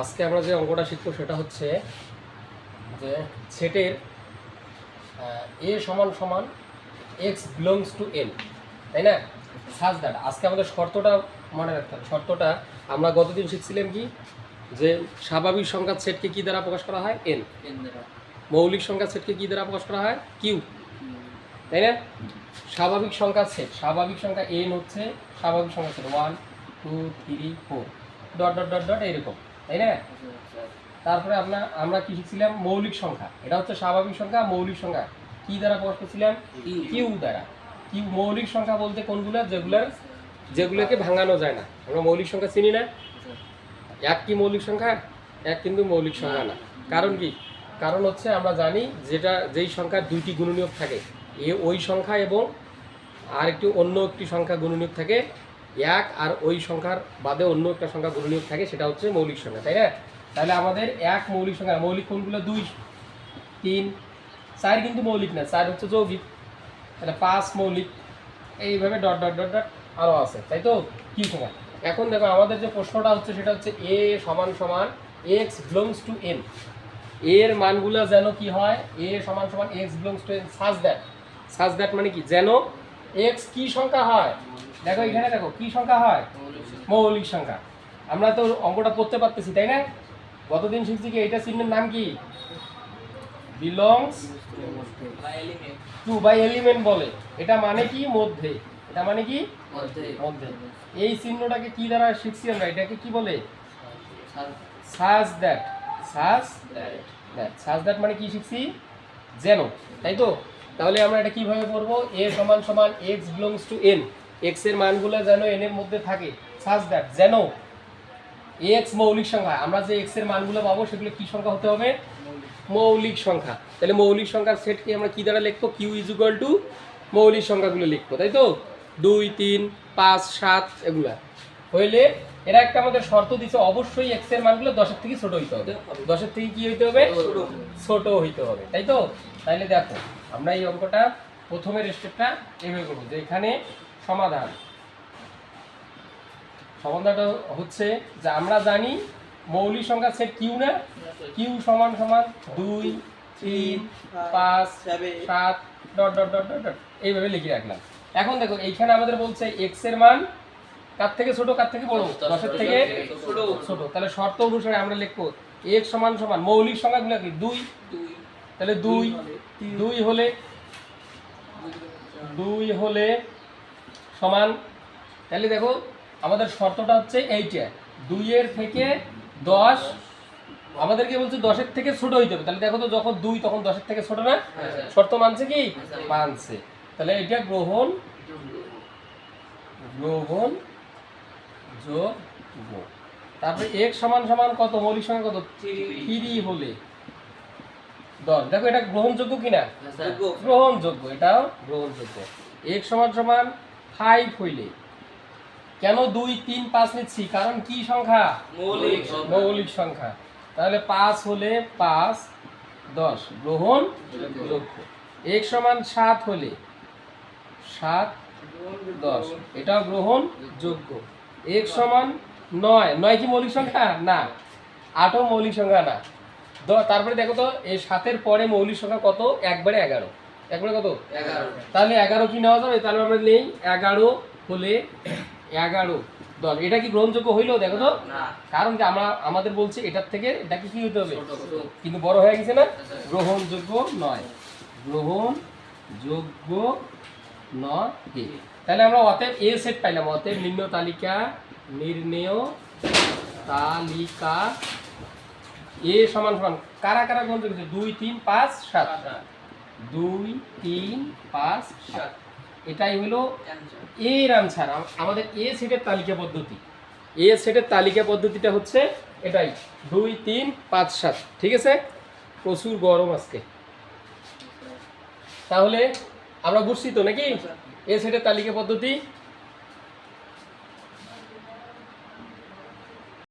আজকে আমরা যে অঙ্কটা শিখবো সেটা হচ্ছে যে সেটের এ সমান সমান এক্স বিলংস টু এন, তাই না? সাজ দ্যাট আজকে আমাদের শর্তটা মনে রাখতে হবে। শর্তটা আমরা গতদিন শিখছিলাম কি, যে স্বাভাবিক সংখ্যার সেটকে কী দ্বারা প্রকাশ করা হয়? এন। মৌলিক সংখ্যার সেটকে কী দ্বারা প্রকাশ করা হয়? কিউ, তাই না? স্বাভাবিক সংখ্যার সেট, স্বাভাবিক সংখ্যা এন হচ্ছে স্বাভাবিক সংখ্যার set 1 2 3 4 dot dot dot dot এইরকম, তাই না? তারপরে আমরা কি শিখছিলাম? মৌলিক সংখ্যা, এটা হচ্ছে স্বাভাবিক সংখ্যা। মৌলিক সংখ্যা কি দ্বারা প্রকাশ করছিলাম? কিউ দ্বারা। কিউ মৌলিক সংখ্যা বলতে কোনগুলো? যেগুলোকে ভাঙানো যায় না। আমরা মৌলিক সংখ্যা চিনি না। এক কি মৌলিক সংখ্যা? এক কিন্তু মৌলিক সংখ্যা না। কারণ কি? কারণ হচ্ছে আমরা জানি যেই সংখ্যার দুইটি গুণনীয়ক থাকে, ওই সংখ্যা এবং আর অন্য একটি সংখ্যা গুণনীয়ক থাকে, এক আর ওই সংখ্যার বাদে অন্য একটা সংখ্যা গুণনীয়ক থাকে, সেটা হচ্ছে মৌলিক সংখ্যা, তাই না? তাহলে আমাদের এক মৌলিক সংখ্যা, মৌলিক কোনগুলো? 2 3 4 কিন্তু মৌলিক না, 4 হচ্ছে যৌগিক। তাহলে 5 মৌলিক, এইভাবে ডট ডট ডট ডট আরও আছে, তাই তো? কি সংখ্যা? এখন দেখো আমাদের যে প্রশ্নটা হচ্ছে সেটা হচ্ছে এ সমান সমান এক্স বিলংস টু এন, এর মানগুলো যেন কি হয়? এ সমান সমান x belongs to N such that মানে কি? যেন এক্স কি সংখ্যা হয়? দেখো এখানে দেখো কি সংখ্যা হয়? মৌলিক সংখ্যা। আমরা তো অঙ্কটা করতে পারতেছি, তাই না? গতদিন শিখছি কি, এইটা চিহ্নের নাম কি? বিলংস টু বাই এলিমেন্ট বলে। এটা মানে কি? মধ্যে। এটা মানে কি? মধ্যে। এই চিহ্নটাকে কি দ্বারা শিখছি আমরা? এটাকে কি বলে? Such that. সাজ দ্যাট মানে কি শিখছি? যেন, তাই তো? তাহলে আমরা এটা কিভাবে পড়বো? এ সমান সমান x belongs to N, x এর মানগুলো যেন এন এর মধ্যে থাকে। সাজ দ্যাট যেন এক্স মৌলিক সংখ্যা, আমরা যে এক্স এর মানগুলো পাবো সেগুলো কি সংখ্যা হতে হবে? মৌলিক সংখ্যা। তাহলে মৌলিক সংখ্যার সেটকে আমরা কি দ্বারা লিখবো? কিউ ইজ ইকুয়াল টু মৌলিক সংখ্যাগুলো লিখবো, তাই তো? 2 3 5 7 এগুলা হইলে এরা একটা আমাদের শর্ত দিচ্ছে, অবশ্যই এক্স এর মানগুলো 10-এর থেকে ছোট হইতে হবে। 10-এর থেকে কি হইতে হবে? ছোট হইতে হবে, তাই তো? তাইলে দেখো আমরা এই অঙ্কটা প্রথমের স্টেপটা এভাবে করবো, যে এখানে সমাধানটা হচ্ছে যে আমরা জানি মৌলিক সংখ্যার সেট কিউ না? কিউ সমান সমান 2 3 5 7 ডট ডট ডট ডট এইভাবে লিখে রাখলাম। এখন দেখো এইখানে আমাদের বলছে এক্স এর মান কার থেকে ছোট কার থেকে বড়? 10-এর থেকে ছোট। তাহলে শর্ত অনুসারে আমরা লিখবো এক্স সমান সমান মৌলিক সংখ্যাগুলো কি? 2। তাহলে 2 হলে সমান, তাহলে দেখো আমাদের শর্তটা হচ্ছে এইটা, 2 এর থেকে 10 আমাদেরকে বলছে 10-এর থেকে ছোট হইতে হবে। তাহলে দেখো তো যখন 2 তখন 10-এর থেকে ছোট না? শর্ত মানছে কি? মানছে। তাহলে এটা গ্রহণযোগ্য। তারপরে x সমান সমান কত? মৌলিক সংখ্যা কত? 3 হলে 10। দেখো এটা গ্রহণযোগ্য কিনা? গ্রহণযোগ্য, এটাও গ্রহণযোগ্য। x সমান সমান 5 হইলে, কেন 2 3 5 নিচ্ছি? কারণ কি সংখ্যা? মৌলিক সংখ্যা। তাহলে 5 হলে 5 10 গ্রহণযোগ্য। x সমান 7 হলে 7 10 এটাও গ্রহণযোগ্য। x সমান 9 কি মৌলিক সংখ্যা? না। 8ও মৌলিক সংখ্যা না। তারপরে দেখো তো এই 7-এর পরে মৌলিক সংখ্যা কত? একবারে 11। একবারে কত? 11। তাহলে 11 কি নেওয়া যাবে? তাহলে আমরা নেই 11 হলে 11 10। এটা কি গ্রহণযোগ্য হইলো? দেখো তো, কারণ কি আমাদের বলছে এটার থেকে এটাকে কি হতে হবে? কিন্তু বড় হয়ে গেছে না? গ্রহণযোগ্য নয়। গ্রহণযোগ্য নয়। তাহলে আমরা অতএব এ সেট পাইলাম। অতএব নির্ণেয় তালিকা এ সমান সমান কারা কারা গ্রহণযোগ্য? 2 3 5 7 2 3 5 7 এটাই হলো এর আনসার। আমাদের এ সেটের তালিকা পদ্ধতি, তালিকা পদ্ধতিটা হচ্ছে এটাই 2 3 5 7। ঠিক আছে? প্রচুর গরম আজকে। তাহলে আমরা বুঝছি তো নাকি এ সেটের তালিকা পদ্ধতি?